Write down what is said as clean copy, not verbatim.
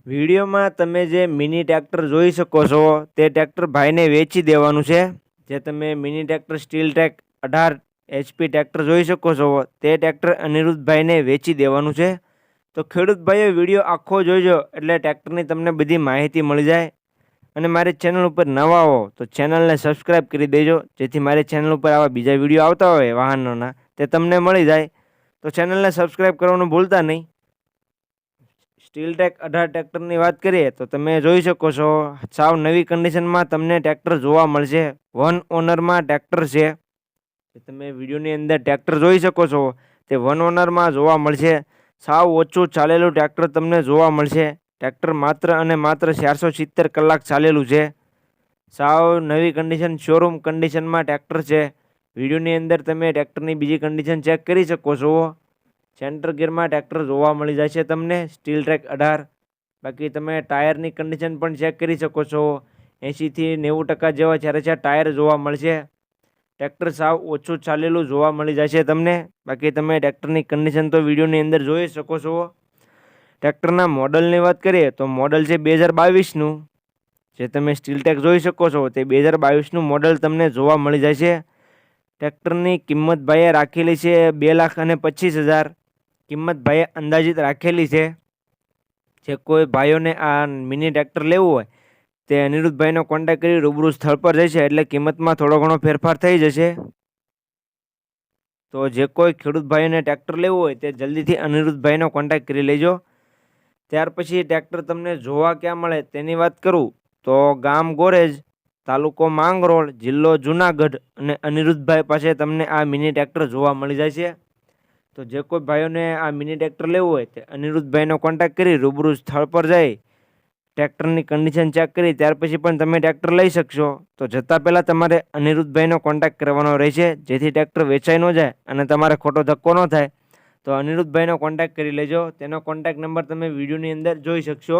વિડીયોમાં તમે જે મિની ટ્રેક્ટર જોઈ શકો છો તે ટ્રેક્ટર ભાઈને વેચી દેવાનું છે। જે તમે mini tractor steel track 18 HP tractor જોઈ શકો છો તે ટ્રેક્ટર અનિરુદ્ધભાઈને વેચી દેવાનું છે। તો ખેડૂત ભાઈઓ વિડીયો આખો જોઈજો એટલે ટ્રેક્ટરની તમને બધી માહિતી મળી જાય। અને મારી ચેનલ ઉપર નવા હો તો ચેનલને સબસ્ક્રાઈબ કરી દેજો, જેથી મારી ચેનલ ઉપર આવા બીજા વિડીયો આવતા હોય વાહનોના તે તમને મળી જાય। તો ચેનલને સબસ્ક્રાઈબ કરવાનું ભૂલતા નહીં। સ્ટીલ ટ્રેક 18 ટ્રેક્ટરની વાત કરીએ તો તમે જોઈ શકો છો સાવ નવી કન્ડિશનમાં તમને ટ્રેક્ટર જોવા મળશે। વન ઓનરમાં ટ્રેક્ટર છે। તમે વિડીયોની અંદર ટ્રેક્ટર જોઈ શકો છો તે વન ઓનરમાં જોવા મળશે। સાવ ઓછું ચાલેલું ટ્રેક્ટર તમને જોવા મળશે। ટ્રેક્ટર માત્ર અને માત્ર 470 કલાક ચાલેલું છે। સાવ નવી કન્ડિશન શોરૂમ કન્ડિશનમાં ટ્રેક્ટર છે। વિડીયોની અંદર તમે ટ્રેક્ટરની બીજી કન્ડિશન ચેક કરી શકો છો। સેન્ટર ગિયરમાં ટ્રેક્ટર જોવા મળી જશે તમને સ્ટીલ ટ્રેક 18। બાકી તમે ટાયરની કન્ડિશન પણ ચેક કરી શકો છો। 80 થી 90% જેવા ચારે ટાયર જોવા મળશે। ટ્રેક્ટર સાવ ઓછું ચાલેલું જોવા મળી જશે તમને। બાકી તમે ટ્રેક્ટરની કન્ડિશન તો વિડીયોની અંદર જોઈ શકો છો। ટ્રેક્ટરના મોડલની વાત કરીએ તો મોડલ છે 2022નું। જે તમે સ્ટીલ ટ્રેક જોઈ શકો છો તે 2022નું મોડલ તમને જોવા મળી જશે। ટ્રેક્ટરની કિંમત ભાઈએ રાખેલી છે 2,25,000। કિંમત ભાઈએ અંદાજિત રાખેલી છે। જે કોઈ ભાઈઓને આ મિની ટ્રેક્ટર લેવું હોય તે અનિરુદ્ધભાઈનો કોન્ટેક્ટ કરી રૂબરૂ સ્થળ પર જશે એટલે કિંમતમાં થોડો ઘણો ફેરફાર થઈ જશે। તો જે કોઈ ખેડૂત ભાઈઓને ટ્રેક્ટર લેવું હોય તે જલ્દીથી અનિરુદ્ધભાઈનો કોન્ટેક્ટ કરી લેજો। ત્યાર પછી ટ્રેક્ટર તમને જોવા ક્યાં મળે તેની વાત કરું તો ગામ ગોરેજ, તાલુકો માંગરોળ, જિલ્લો જુનાગઢ અને અનિરુદ્ધભાઈ પાસે તમને આ મિની ટ્રેક્ટર જોવા મળી જશે। તો જે કોઈ ભાઈઓને આ મિની ટ્રેક્ટર લેવું હોય તે અનિરુદ્ધભાઈનો કોન્ટેક્ટ કરી રૂબરૂ સ્થળ પર જઈ ટ્રેક્ટરની કન્ડિશન ચેક કરી ત્યાર પછી પણ તમે ટ્રેક્ટર લઈ શકશો। તો જતાં પહેલાં તમારે અનિરુદ્ધભાઈનો કોન્ટેક્ટ કરવાનો રહેશે, જેથી ટ્રેક્ટર વેચાઈ ન જાય અને તમારે ખોટો ધક્કો ન થાય। તો અનિરુદ્ધભાઈનો કોન્ટેક્ટ કરી લેજો। તેનો કોન્ટેક્ટ નંબર તમે વિડીયોની અંદર જોઈ શકશો।